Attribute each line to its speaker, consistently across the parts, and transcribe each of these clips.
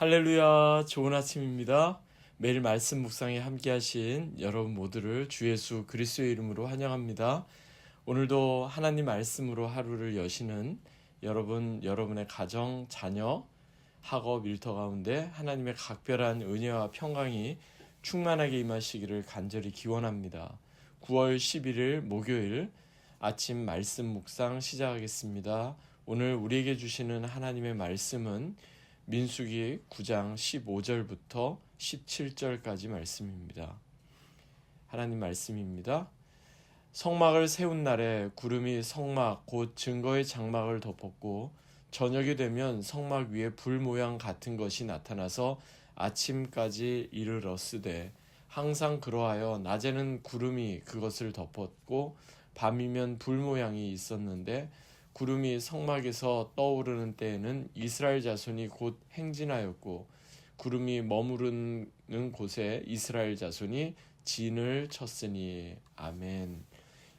Speaker 1: 할렐루야, 좋은 아침입니다. 매일 말씀 묵상에 함께 하신 여러분 모두를 주 예수 그리스도의 이름으로 환영합니다. 오늘도 하나님 말씀으로 하루를 여시는 여러분의 가정, 자녀, 학업, 일터 가운데 하나님의 각별한 은혜와 평강이 충만하게 임하시기를 간절히 기원합니다. 9월 11일 목요일 아침 말씀 묵상 시작하겠습니다. 오늘 우리에게 주시는 하나님의 말씀은 민수기 9장 15절부터 17절까지 말씀입니다. 하나님 말씀입니다. 성막을 세운 날에 구름이 성막 곧 증거의 장막을 덮었고 저녁이 되면 성막 위에 불 모양 같은 것이 나타나서 아침까지 이르렀으되 항상 그러하여 낮에는 구름이 그것을 덮었고 밤이면 불 모양이 있었는데 구름이 성막에서 떠오르는 때에는 이스라엘 자손이 곧 행진하였고 구름이 머무르는 곳에 이스라엘 자손이 진을 쳤으니. 아멘.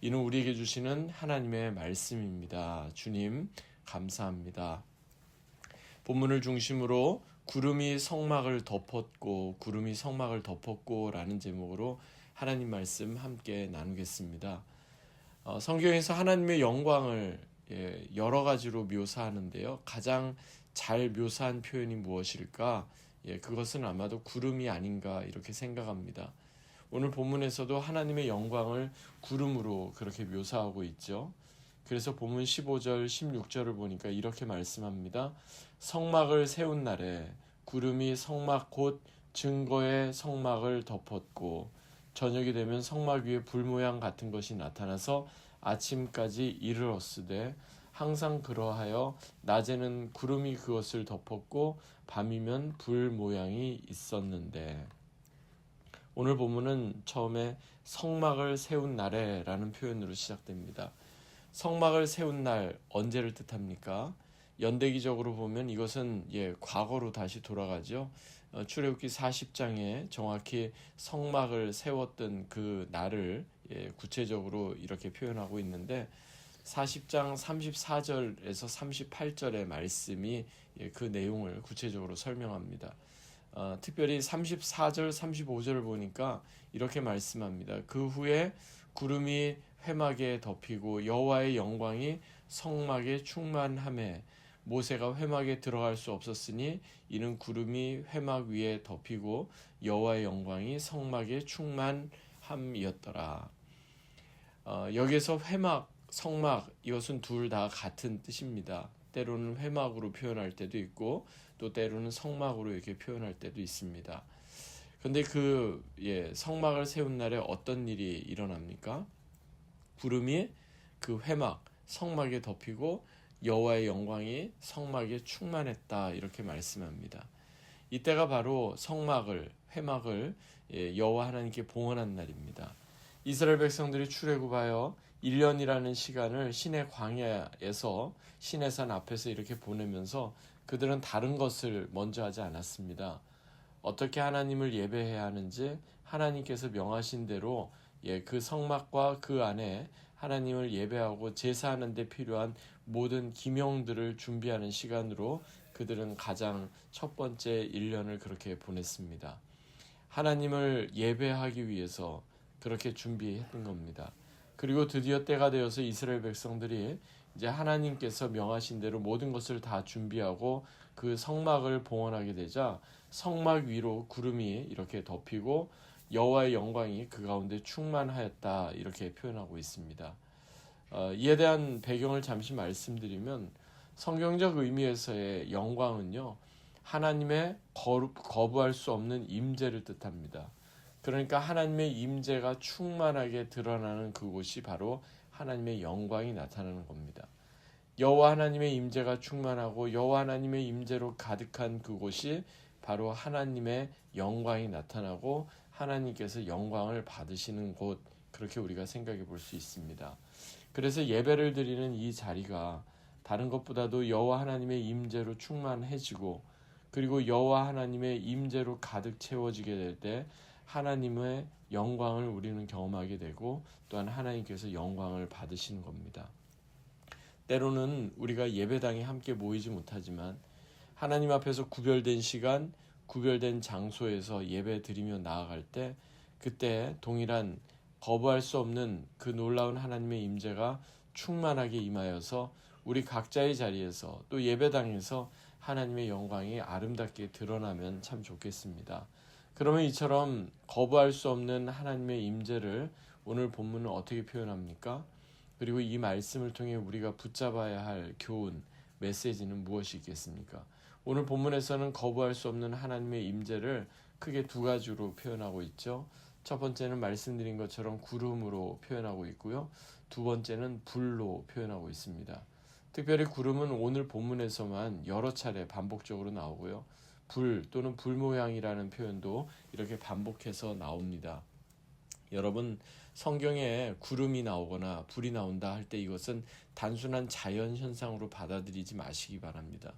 Speaker 1: 이는 우리에게 주시는 하나님의 말씀입니다. 주님 감사합니다. 본문을 중심으로 구름이 성막을 덮었고 라는 제목으로 하나님 말씀 함께 나누겠습니다. 성경에서 하나님의 영광을 여러 가지로 묘사하는데요. 가장 잘 묘사한 표현이 무엇일까? 그것은 아마도 구름이 아닌가 이렇게 생각합니다. 오늘 본문에서도 하나님의 영광을 구름으로 그렇게 묘사하고 있죠. 그래서 본문 15절, 16절을 보니까 이렇게 말씀합니다. 성막을 세운 날에 구름이 성막 곧 증거의 성막을 덮었고 저녁이 되면 성막 위에 불 모양 같은 것이 나타나서 아침까지 이르렀으되 항상 그러하여 낮에는 구름이 그것을 덮었고 밤이면 불 모양이 있었는데. 오늘 본문은 처음에 성막을 세운 날에 라는 표현으로 시작됩니다. 성막을 세운 날 언제를 뜻합니까? 연대기적으로 보면 이것은 과거로 다시 돌아가죠. 출애굽기 40장에 정확히 성막을 세웠던 그 날을 구체적으로 이렇게 표현하고 있는데 40장 34절에서 38절의 말씀이 그 내용을 구체적으로 설명합니다. 특별히 34절, 35절을 보니까 이렇게 말씀합니다. 그 후에 구름이 회막에 덮이고 여호와의 영광이 성막에 충만하매 모세가 회막에 들어갈 수 없었으니 이는 구름이 회막 위에 덮이고 여호와의 영광이 성막에 충만함이었더라. 여기서 회막, 성막 이것은 둘 다 같은 뜻입니다. 때로는 회막으로 표현할 때도 있고 또 때로는 성막으로 이렇게 표현할 때도 있습니다. 그런데 성막을 세운 날에 어떤 일이 일어납니까? 구름이 그 회막, 성막에 덮이고 여호와의 영광이 성막에 충만했다 이렇게 말씀합니다. 이때가 바로 회막을 여호와 하나님께 봉헌한 날입니다. 이스라엘 백성들이 출애굽하여 1년이라는 시간을 신의 광야에서 신의 산 앞에서 이렇게 보내면서 그들은 다른 것을 먼저 하지 않았습니다. 어떻게 하나님을 예배해야 하는지 하나님께서 명하신 대로 그 성막과 그 안에 하나님을 예배하고 제사하는 데 필요한 모든 기명들을 준비하는 시간으로 그들은 가장 첫 번째 1년을 그렇게 보냈습니다. 하나님을 예배하기 위해서 그렇게 준비했던 겁니다. 그리고 드디어 때가 되어서 이스라엘 백성들이 이제 하나님께서 명하신 대로 모든 것을 다 준비하고 그 성막을 봉헌하게 되자 성막 위로 구름이 이렇게 덮이고 여호와의 영광이 그 가운데 충만하였다 이렇게 표현하고 있습니다. 이에 대한 배경을 잠시 말씀드리면 성경적 의미에서의 영광은요, 하나님의 거부할 수 없는 임재를 뜻합니다. 그러니까 하나님의 임재가 충만하게 드러나는 그곳이 바로 하나님의 영광이 나타나는 겁니다. 여호와 하나님의 임재가 충만하고 여호와 하나님의 임재로 가득한 그곳이 바로 하나님의 영광이 나타나고 하나님께서 영광을 받으시는 곳, 그렇게 우리가 생각해 볼 수 있습니다. 그래서 예배를 드리는 이 자리가 다른 것보다도 여호와 하나님의 임재로 충만해지고 그리고 여호와 하나님의 임재로 가득 채워지게 될 때 하나님의 영광을 우리는 경험하게 되고 또한 하나님께서 영광을 받으시는 겁니다. 때로는 우리가 예배당에 함께 모이지 못하지만 하나님 앞에서 구별된 시간, 구별된 장소에서 예배 드리며 나아갈 때 그때 동일한 거부할 수 없는 그 놀라운 하나님의 임재가 충만하게 임하여서 우리 각자의 자리에서 또 예배당에서 하나님의 영광이 아름답게 드러나면 참 좋겠습니다. 그러면 이처럼 거부할 수 없는 하나님의 임재를 오늘 본문은 어떻게 표현합니까? 그리고 이 말씀을 통해 우리가 붙잡아야 할 교훈, 메시지는 무엇이 있겠습니까? 오늘 본문에서는 거부할 수 없는 하나님의 임재를 크게 두 가지로 표현하고 있죠. 첫 번째는 말씀드린 것처럼 구름으로 표현하고 있고요. 두 번째는 불로 표현하고 있습니다. 특별히 구름은 오늘 본문에서만 여러 차례 반복적으로 나오고요. 불 또는 불 모양이라는 표현도 이렇게 반복해서 나옵니다. 여러분, 성경에 구름이 나오거나 불이 나온다 할 때 이것은 단순한 자연 현상으로 받아들이지 마시기 바랍니다.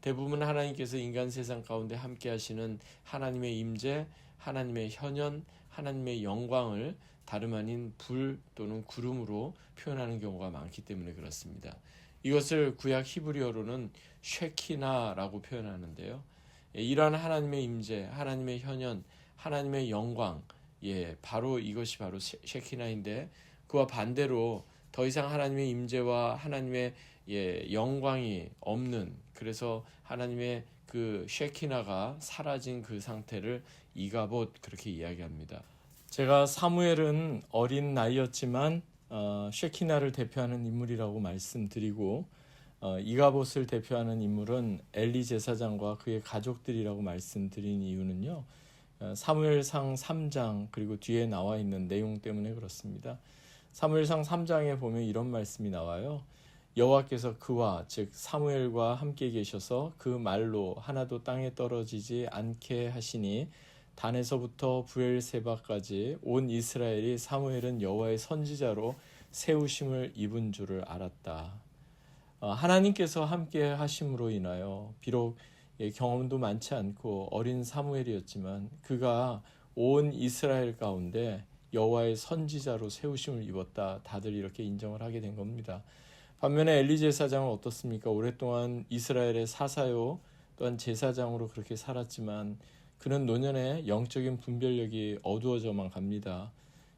Speaker 1: 대부분 하나님께서 인간 세상 가운데 함께 하시는 하나님의 임재, 하나님의 현현, 하나님의 영광을 다름 아닌 불 또는 구름으로 표현하는 경우가 많기 때문에 그렇습니다. 이것을 구약 히브리어로는 쉐키나라고 표현하는데요. 이러한 하나님의 임재, 하나님의 현현, 하나님의 영광, 바로 이것이 바로 쉐키나인데 그와 반대로 더 이상 하나님의 임재와 하나님의 영광이 없는, 그래서 하나님의 그 쉐키나가 사라진 그 상태를 이가봇 그렇게 이야기합니다. 제가 사무엘은 어린 나이였지만 쉐키나를 대표하는 인물이라고 말씀드리고 이가봇을 대표하는 인물은 엘리 제사장과 그의 가족들이라고 말씀드린 이유는요. 사무엘상 3장 그리고 뒤에 나와 있는 내용 때문에 그렇습니다. 사무엘상 3장에 보면 이런 말씀이 나와요. 여호와께서 그와 즉 사무엘과 함께 계셔서 그 말로 하나도 땅에 떨어지지 않게 하시니 단에서부터 브엘세바까지 온 이스라엘이 사무엘은 여호와의 선지자로 세우심을 입은 줄을 알았다. 하나님께서 함께 하심으로 인하여 비록 경험도 많지 않고 어린 사무엘이었지만 그가 온 이스라엘 가운데 여호와의 선지자로 세우심을 입었다. 다들 이렇게 인정을 하게 된 겁니다. 반면에 엘리 제사장은 어떻습니까? 오랫동안 이스라엘의 사사요 또한 제사장으로 그렇게 살았지만 그는 노년에 영적인 분별력이 어두워져만 갑니다.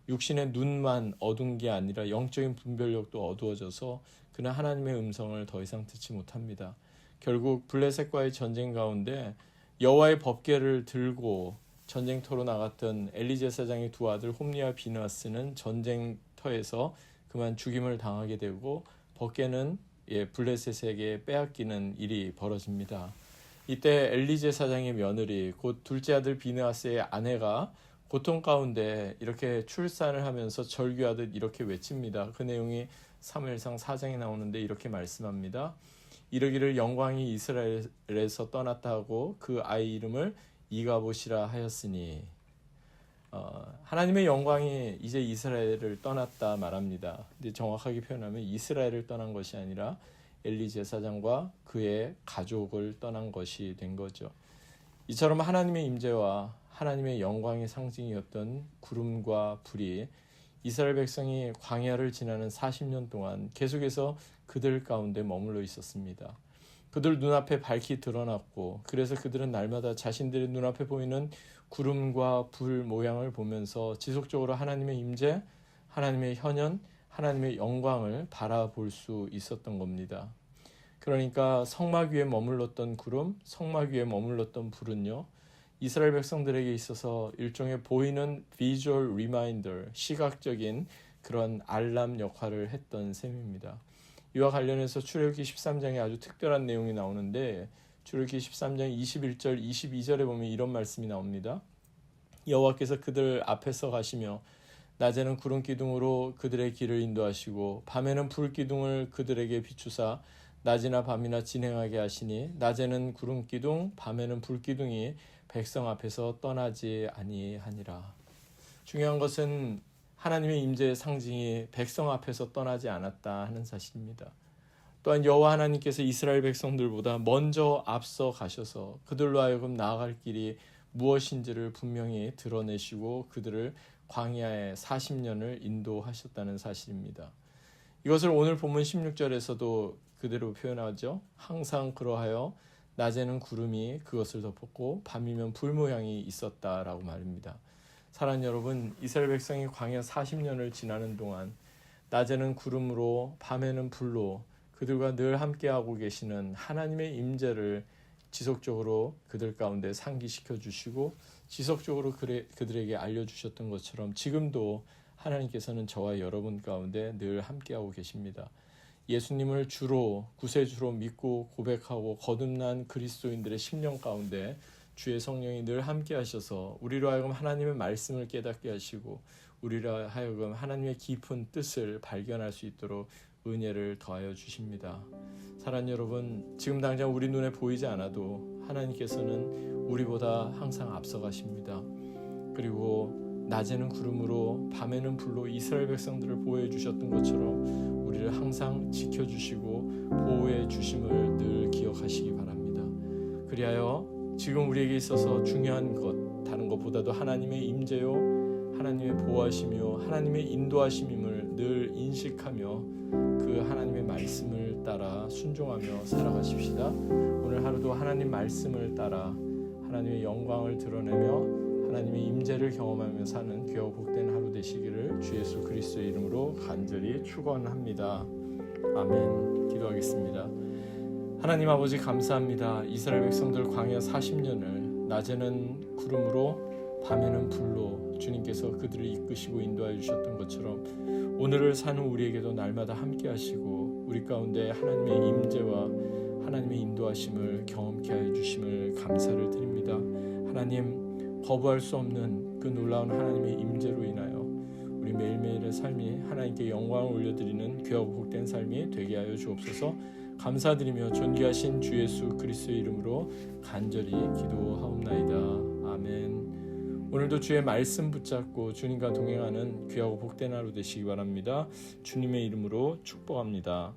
Speaker 1: 육신의 눈만 어두운 게 아니라 영적인 분별력도 어두워져서 그는 하나님의 음성을 더 이상 듣지 못합니다. 결국 블레셋과의 전쟁 가운데 여호와의 법궤를 들고 전쟁터로 나갔던 엘리 제사장의 두 아들 홈리와 비느하스는 전쟁터에서 그만 죽임을 당하게 되고 법궤는 블레셋에게 빼앗기는 일이 벌어집니다. 이때 엘리 제사장의 며느리 곧 둘째 아들 비느하스의 아내가 고통 가운데 이렇게 출산을 하면서 절규하듯 이렇게 외칩니다. 그 내용이 사무엘상 4장에 나오는데 이렇게 말씀합니다. 이르기를 영광이 이스라엘에서 떠났다 하고 그 아이 이름을 이가봇이라 하였으니 하나님의 영광이 이제 이스라엘을 떠났다 말합니다. 근데 정확하게 표현하면 이스라엘을 떠난 것이 아니라 엘리 제사장과 그의 가족을 떠난 것이 된 거죠. 이처럼 하나님의 임재와 하나님의 영광의 상징이었던 구름과 불이 이스라엘 백성이 광야를 지나는 40년 동안 계속해서 그들 가운데 머물러 있었습니다. 그들 눈앞에 밝히 드러났고 그래서 그들은 날마다 자신들의 눈앞에 보이는 구름과 불 모양을 보면서 지속적으로 하나님의 임재, 하나님의 현현, 하나님의 영광을 바라볼 수 있었던 겁니다. 그러니까 성막 위에 머물렀던 구름, 성막 위에 머물렀던 불은요. 이스라엘 백성들에게 있어서 일종의 보이는 visual reminder, 시각적인 그런 알람 역할을 했던 셈입니다. 이와 관련해서 출애굽기 13장에 아주 특별한 내용이 나오는데 출애굽기 13장 21절, 22절에 보면 이런 말씀이 나옵니다. 여호와께서 그들 앞에서 가시며 낮에는 구름 기둥으로 그들의 길을 인도하시고 밤에는 불 기둥을 그들에게 비추사 낮이나 밤이나 진행하게 하시니 낮에는 구름 기둥, 밤에는 불 기둥이 백성 앞에서 떠나지 아니하니라. 중요한 것은 하나님의 임재의 상징이 백성 앞에서 떠나지 않았다 하는 사실입니다. 또한 여호와 하나님께서 이스라엘 백성들보다 먼저 앞서 가셔서 그들로 하여금 나아갈 길이 무엇인지를 분명히 드러내시고 그들을 광야에 40년을 인도하셨다는 사실입니다. 이것을 오늘 본문 16절에서도 그대로 표현하죠. 항상 그러하여 낮에는 구름이 그것을 덮었고 밤이면 불 모양이 있었다라고 말입니다. 사랑하는 여러분, 이스라엘 백성이 광야 40년을 지나는 동안 낮에는 구름으로 밤에는 불로 그들과 늘 함께하고 계시는 하나님의 임재를 지속적으로 그들 가운데 상기시켜 주시고 지속적으로 그들에게 알려주셨던 것처럼 지금도 하나님께서는 저와 여러분 가운데 늘 함께하고 계십니다. 예수님을 주로 구세주로 믿고 고백하고 거듭난 그리스도인들의 심령 가운데 주의 성령이 늘 함께 하셔서 우리로 하여금 하나님의 말씀을 깨닫게 하시고 우리로 하여금 하나님의 깊은 뜻을 발견할 수 있도록 은혜를 더하여 주십니다. 사랑하는 여러분, 지금 당장 우리 눈에 보이지 않아도 하나님께서는 우리보다 항상 앞서가십니다. 그리고 낮에는 구름으로 밤에는 불로 이스라엘 백성들을 보호해 주셨던 것처럼 우리를 항상 지켜주시고 보호해 주심을 늘 기억하시기 바랍니다. 그리하여 지금 우리에게 있어서 중요한 것 다른 것보다도 하나님의 임재요 하나님의 보호하심이요 하나님의 인도하심임을 늘 인식하며 그 하나님의 말씀을 따라 순종하며 살아가십시다. 오늘 하루도 하나님 말씀을 따라 하나님의 영광을 드러내며 하나님의 임재를 경험하며 사는 귀하고 복된 하루 되시기를 주 예수 그리스도의 이름으로 간절히 축원합니다. 아멘. 기도하겠습니다. 하나님 아버지 감사합니다. 이스라엘 백성들 광야 40년을 낮에는 구름으로 밤에는 불로 주님께서 그들을 이끄시고 인도하여 주셨던 것처럼 오늘을 사는 우리에게도 날마다 함께 하시고 우리 가운데 하나님의 임재와 하나님의 인도하심을 경험케 하여 주심을 감사를 드립니다. 하나님 거부할 수 없는 그 놀라운 하나님의 임재로 인하여 우리 매일매일의 삶이 하나님께 영광을 올려드리는 귀하고 복된 삶이 되게 하여 주옵소서. 감사드리며 존귀하신 주 예수 그리스도의 이름으로 간절히 기도하옵나이다. 아멘. 오늘도 주의 말씀 붙잡고 주님과 동행하는 귀하고 복된 하루 되시기 바랍니다. 주님의 이름으로 축복합니다.